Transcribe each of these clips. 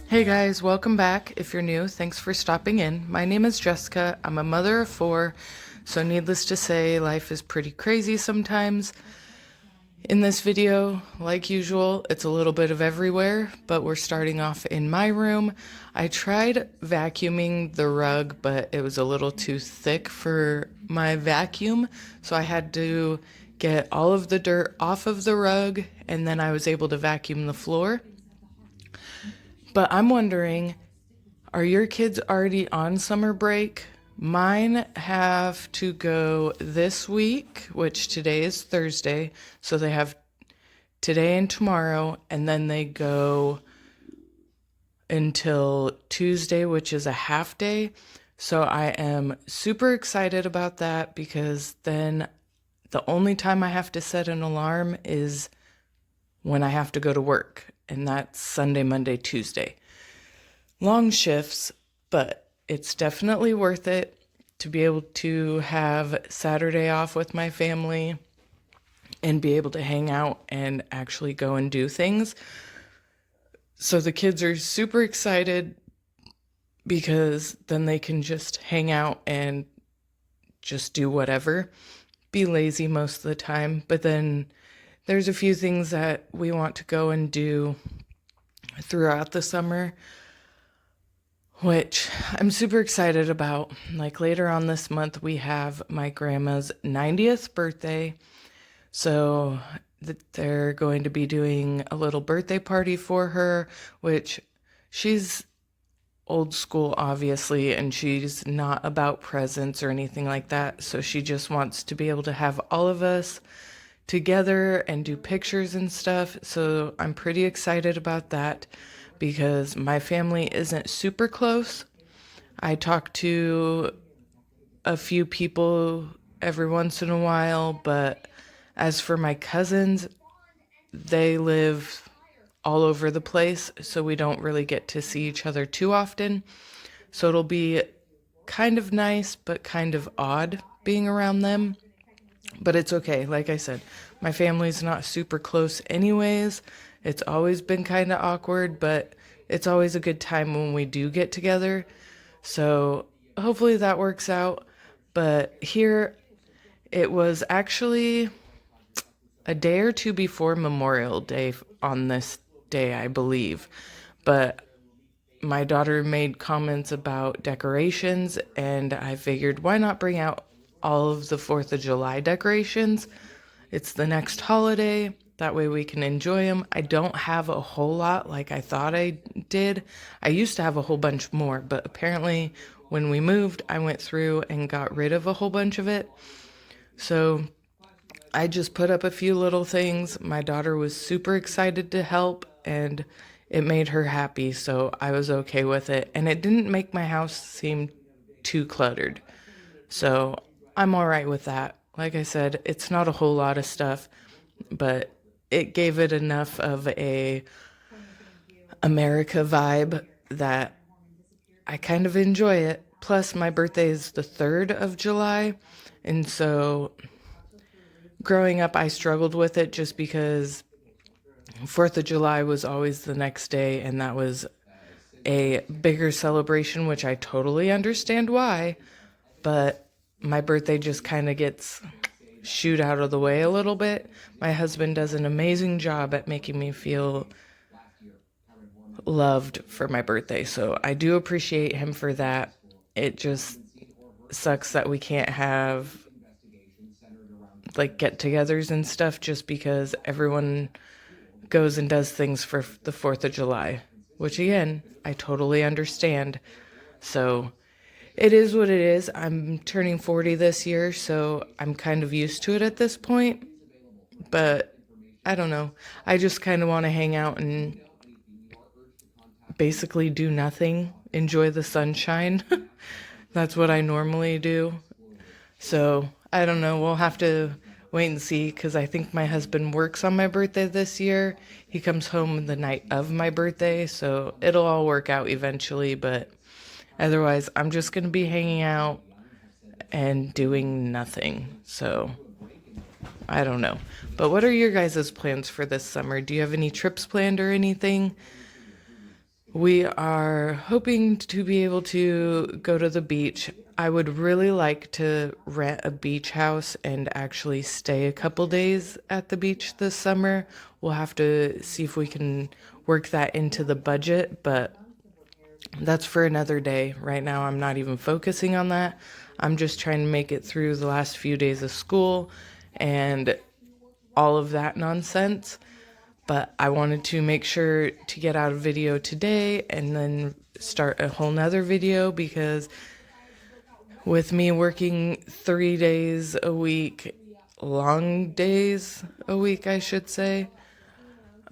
Hey guys, welcome back. If you're new, thanks for stopping in. My name is Jessica. I'm a mother of four, so needless to say, life is pretty crazy sometimes. In this video, like usual, it's a little bit of everywhere, but we're starting off in my room. I tried vacuuming the rug, but it was a little too thick for my vacuum, so I had to get all of the dirt off of the rug, and then I was able to vacuum the floor. But I'm wondering, are your kids already on summer break? Mine have to go this week, which today is Thursday. So they have today and tomorrow, and then they go until Tuesday, which is a half day. So I am super excited about that because then the only time I have to set an alarm is when I have to go to work, and that's Sunday, Monday, Tuesday. Long shifts, but it's definitely worth it to be able to have Saturday off with my family and be able to hang out and actually go and do things. So the kids are super excited because then they can just hang out and just do whatever, be lazy most of the time. But then there's a few things that we want to go and do throughout the summer, which I'm super excited about. Like later on this month, we have my grandma's 90th birthday. So they're going to be doing a little birthday party for her, which she's old school, obviously, and she's not about presents or anything like that. So she just wants to be able to have all of us together and do pictures and stuff. So I'm pretty excited about that because my family isn't super close. I talk to a few people every once in a while, but as for my cousins, they live all over the place, so we don't really get to see each other too often. So it'll be kind of nice, but kind of odd being around them. But it's okay. Like I said, my family's not super close anyways. It's always been kind of awkward, but it's always a good time when we do get together. So hopefully that works out. But here it was actually a day or two before Memorial Day on this day, I believe. But my daughter made comments about decorations, and I figured why not bring out all of the 4th of July decorations? It's the next holiday. That way we can enjoy them. I don't have a whole lot like I thought I did. I used to have a whole bunch more, but apparently when we moved, I went through and got rid of a whole bunch of it. So I just put up a few little things. My daughter was super excited to help, and it made her happy, so I was okay with it. And it didn't make my house seem too cluttered. So I'm all right with that. Like I said, it's not a whole lot of stuff, but it gave it enough of a America vibe that I kind of enjoy it. Plus, my birthday is the 3rd of July, and so growing up, I struggled with it just because 4th of July was always the next day, and that was a bigger celebration, which I totally understand why. But my birthday just kind of gets shooed out of the way a little bit. My husband does an amazing job at making me feel loved for my birthday, so I do appreciate him for that. It just sucks that we can't have like get-togethers and stuff just because everyone goes and does things for the 4th of July, which again, I totally understand. So it is what it is. I'm turning 40 this year, so I'm kind of used to it at this point. But I don't know. I just kind of want to hang out and basically do nothing, enjoy the sunshine. That's what I normally do. So I don't know. We'll have to wait and see because I think my husband works on my birthday this year. He comes home the night of my birthday, so it'll all work out eventually. But otherwise, I'm just going to be hanging out and doing nothing. So I don't know. But what are your guys' plans for this summer? Do you have any trips planned or anything? We are hoping to be able to go to the beach. I would really like to rent a beach house and actually stay a couple days at the beach this summer. We'll have to see if we can work that into the budget, but that's for another day. Right now, I'm not even focusing on that. I'm just trying to make it through the last few days of school and all of that nonsense. But I wanted to make sure to get out a video today and then start a whole nother video, because with me working 3 days a week, long days a week, I should say,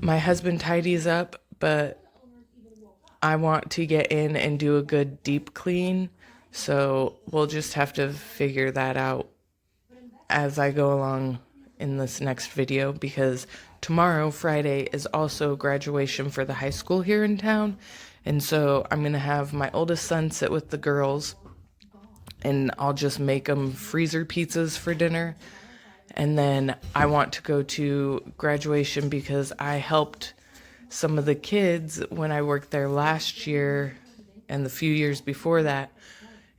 my husband tidies up, but I want to get in and do a good deep clean. So we'll just have to figure that out as I go along in this next video, because tomorrow, Friday, is also graduation for the high school here in town. And so I'm going to have my oldest son sit with the girls, and I'll just make them freezer pizzas for dinner. And then I want to go to graduation because I helped some of the kids when I worked there last year and the few years before that.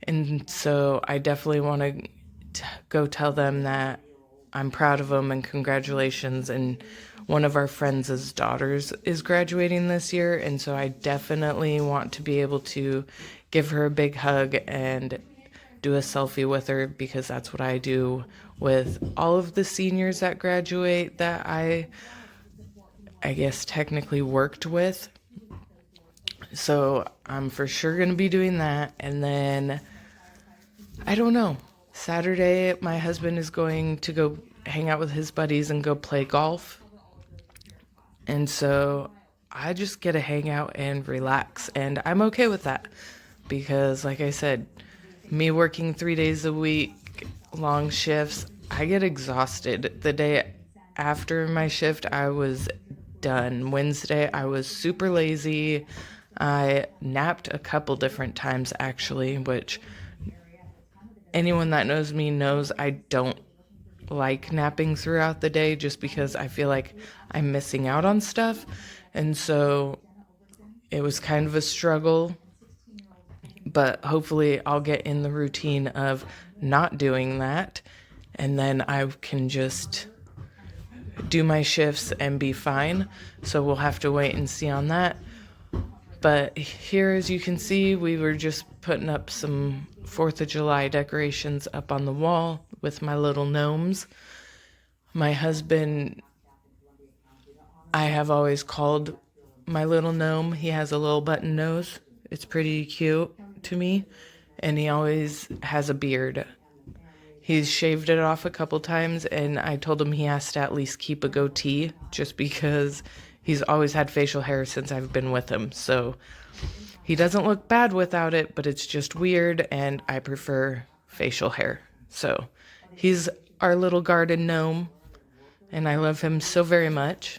And so I definitely want to go tell them that I'm proud of them and congratulations. And one of our friends' daughters is graduating this year, and so I definitely want to be able to give her a big hug and do a selfie with her, because that's what I do with all of the seniors that graduate that I guess technically worked with. So I'm for sure going to be doing that. And then I don't know, Saturday my husband is going to go hang out with his buddies and go play golf. And so I just get to hang out and relax, and I'm okay with that because, like I said, me working 3 days a week, long shifts, I get exhausted. The day after my shift, I was done. Wednesday, I was super lazy. I napped a couple different times, actually, which anyone that knows me knows I don't like napping throughout the day, just because I feel like I'm missing out on stuff. And so it was kind of a struggle, but hopefully I'll get in the routine of not doing that, and then I can just do my shifts and be fine. So we'll have to wait and see on that. But here, as you can see, we were just putting up some 4th of July decorations up on the wall with my little gnomes. My husband, I have always called my little gnome. He has a little button nose. It's pretty cute to me. And he always has a beard. He's shaved it off a couple times, and I told him he has to at least keep a goatee, just because he's always had facial hair since I've been with him. So he doesn't look bad without it, but it's just weird, and I prefer facial hair. So he's our little garden gnome, and I love him so very much.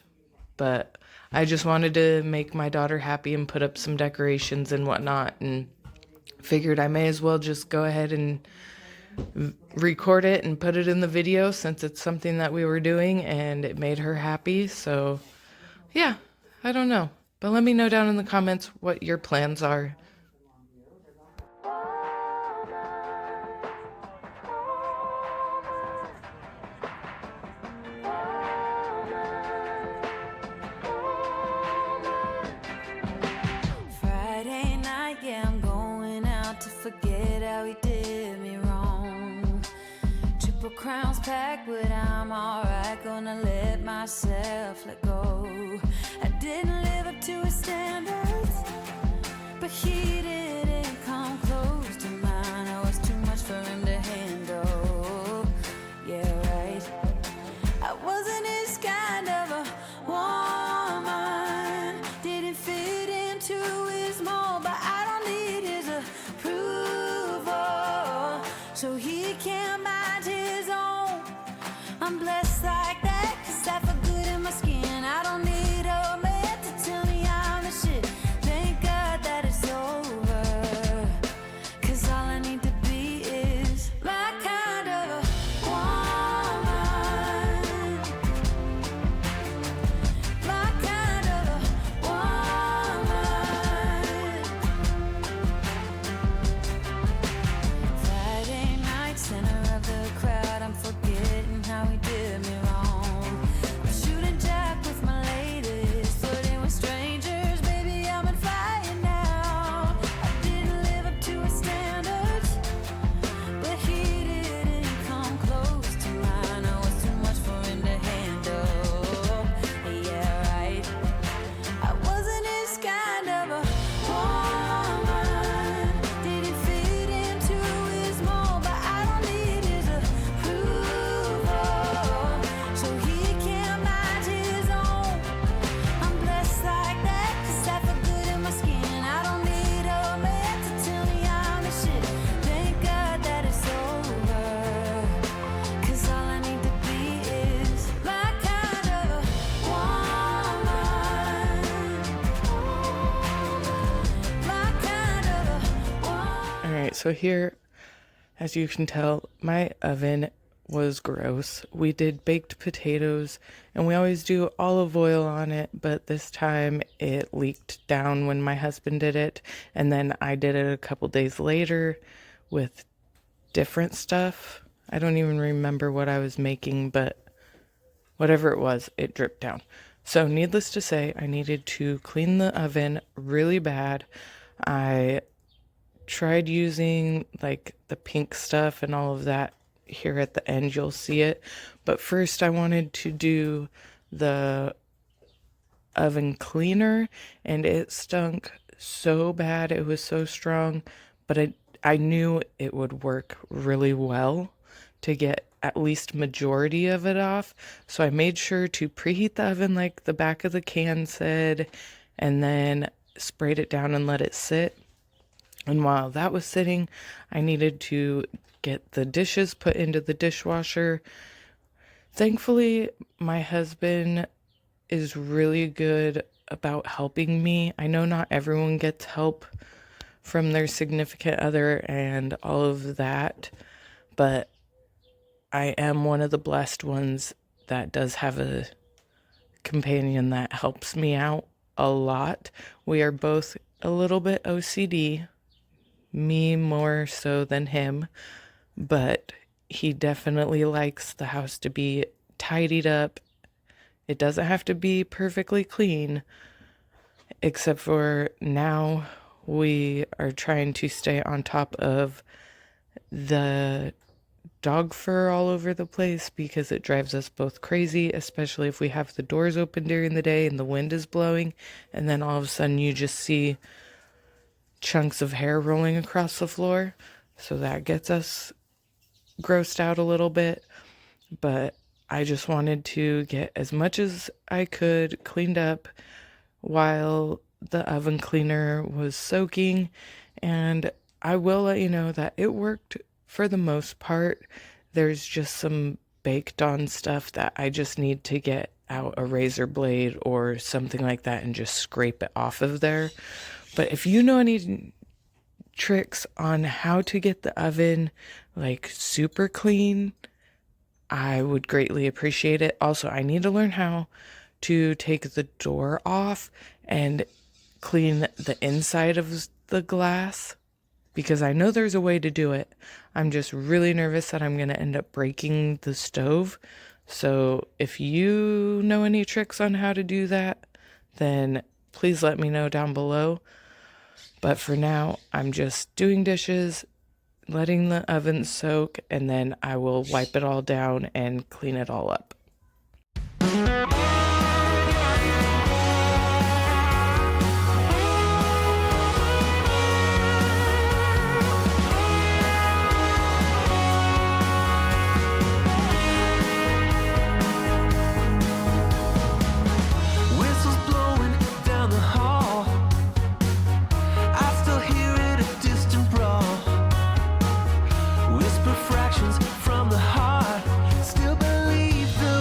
But I just wanted to make my daughter happy and put up some decorations and whatnot, and figured I may as well just go ahead and record it and put it in the video, since it's something that we were doing and it made her happy. So yeah, I don't know, but let me know down in the comments what your plans are. Friday night, yeah, I'm going out to forget how he did me wrong. Triple crowns packed, but I'm alright, gonna let myself let go. I didn't live up to his standards, but he didn't come close to mine. I was too much for him to handle. Yeah, right. I wasn't his kind of a woman, didn't fit into his mold, but I don't need his approval, so he can't mind his own. I'm blessed like that, 'cause I feel good in my skin. I don't need a man to tell me I'm the shit. Thank God that it's over, 'cause all I need to be is my kind of a woman, my kind of a woman. So here, as you can tell, my oven was gross. We did baked potatoes and we always do olive oil on it, but this time it leaked down when my husband did it. And then I did it a couple days later with different stuff. I don't even remember what I was making, but whatever it was, it dripped down. So needless to say, I needed to clean the oven really bad. I tried using like the pink stuff and all of that. Here at the end you'll see it, but first I wanted to do the oven cleaner, and it stunk so bad. It was so strong, but I knew it would work really well to get at least majority of it off. So I made sure to preheat the oven like the back of the can said, and then sprayed it down and let it sit. And while that was sitting, I needed to get the dishes put into the dishwasher. Thankfully, my husband is really good about helping me. I know not everyone gets help from their significant other and all of that, but I am one of the blessed ones that does have a companion that helps me out a lot. We are both a little bit OCD, me more so than him, but he definitely likes the house to be tidied up. It doesn't have to be perfectly clean, except for now we are trying to stay on top of the dog fur all over the place because it drives us both crazy, especially if we have the doors open during the day and the wind is blowing, and then all of a sudden you just see chunks of hair rolling across the floor. So that gets us grossed out a little bit, but I just wanted to get as much as I could cleaned up while the oven cleaner was soaking, and I will let you know that it worked for the most part. There's just some baked on stuff that I just need to get out a razor blade or something like that and just scrape it off of there. But if you know any tricks on how to get the oven like super clean, I would greatly appreciate it. Also, I need to learn how to take the door off and clean the inside of the glass, because I know there's a way to do it. I'm just really nervous that I'm going to end up breaking the stove. So if you know any tricks on how to do that, then please let me know down below. But for now, I'm just doing dishes, letting the oven soak, and then I will wipe it all down and clean it all up. From the heart, still believe the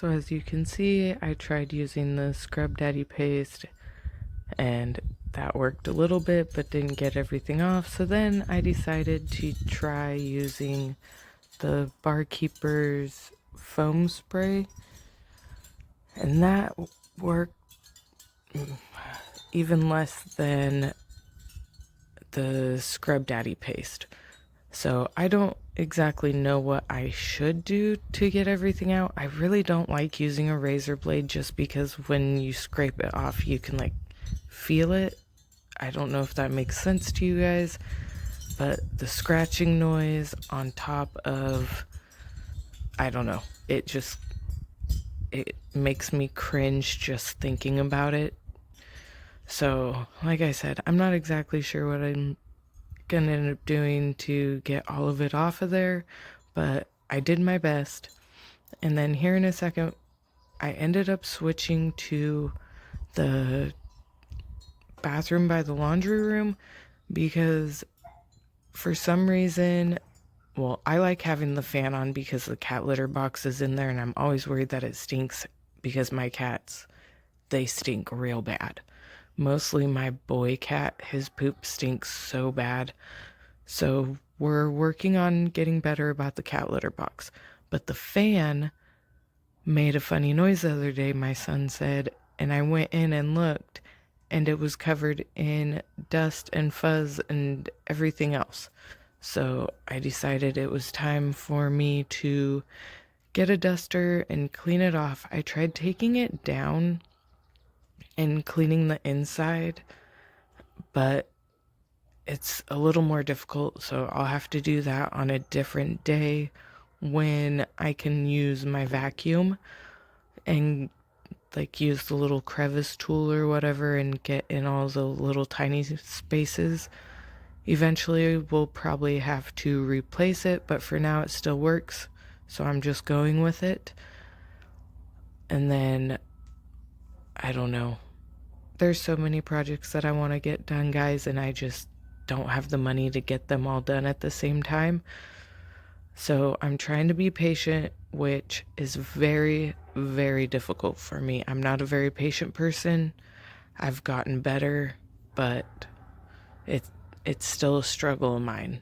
So as you can see, I tried using the Scrub Daddy paste and that worked a little bit but didn't get everything off. So then I decided to try using the Barkeeper's foam spray, and that worked even less than the Scrub Daddy paste. So I don't exactly know what I should do to get everything out. I really don't like using a razor blade just because when you scrape it off, you can like feel it. I don't know if that makes sense to you guys, but the scratching noise on top of, I don't know, it makes me cringe just thinking about it. So, like I said, I'm not exactly sure what I'm gonna end up doing to get all of it off of there, but I did my best. And then here in a second, I ended up switching to the bathroom by the laundry room because for some reason, well, I like having the fan on because the cat litter box is in there and I'm always worried that it stinks because my cats, they stink real bad. Mostly my boy cat, his poop stinks so bad. So we're working on getting better about the cat litter box. But the fan made a funny noise the other day, my son said, and I went in and looked, and it was covered in dust and fuzz and everything else. So I decided it was time for me to get a duster and clean it off. I tried taking it down and cleaning the inside, but it's a little more difficult, so I'll have to do that on a different day when I can use my vacuum and like use the little crevice tool or whatever and get in all the little tiny spaces. Eventually we'll probably have to replace it, but for now it still works, so I'm just going with it. And then I don't know, there's so many projects that I want to get done, guys, and I just don't have the money to get them all done at the same time. So I'm trying to be patient, which is very, very difficult for me. I'm not a very patient person. I've gotten better, but it's still a struggle of mine.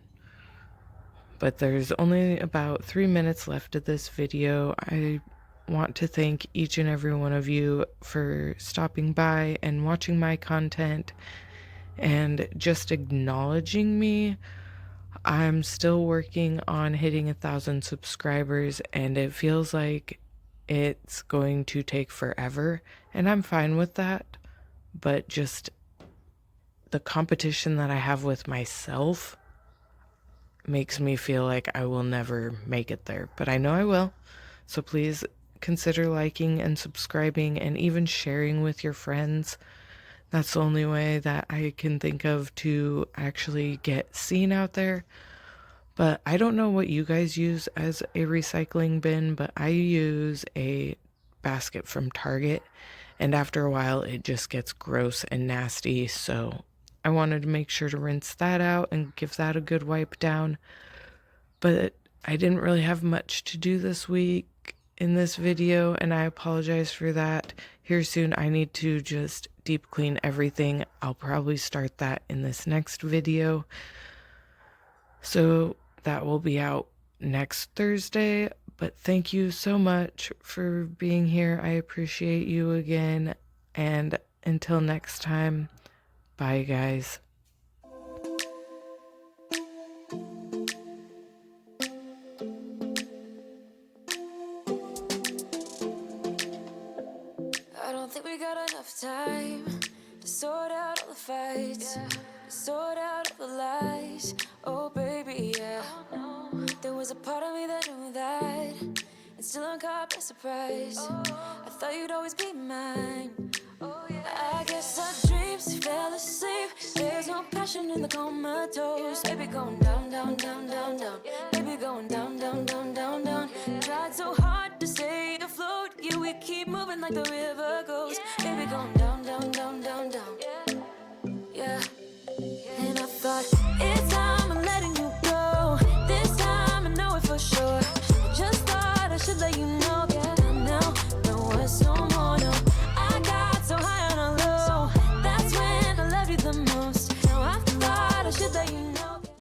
But there's only about 3 minutes left of this video. I want to thank each and every one of you for stopping by and watching my content and just acknowledging me. I'm still working on hitting 1,000 subscribers and it feels like it's going to take forever, and I'm fine with that, but just the competition that I have with myself makes me feel like I will never make it there, but I know I will. So please consider liking and subscribing and even sharing with your friends. That's the only way that I can think of to actually get seen out there. But I don't know what you guys use as a recycling bin, but I use a basket from Target, and after a while it just gets gross and nasty, so I wanted to make sure to rinse that out and give that a good wipe down. But I didn't really have much to do this week in this video, and I apologize for that. Here soon I need to just deep clean everything. I'll probably start that in this next video. So that will be out next Thursday. But thank you so much for being here. I appreciate you again. And until next time, bye guys. I don't think we got enough time to sort out all the fights, to sort out all the lies. Oh baby, yeah. There was a part of me that knew that, and still I'm caught by surprise. I thought you'd always be mine. I guess our dreams fell asleep. There's no passion in the comatose. Baby going down, down, down, down, down. Baby going down, down, down, down, down. Tried so hard to stay afloat. Yeah, we keep moving like the river goes. Baby going down, down, down, down, down.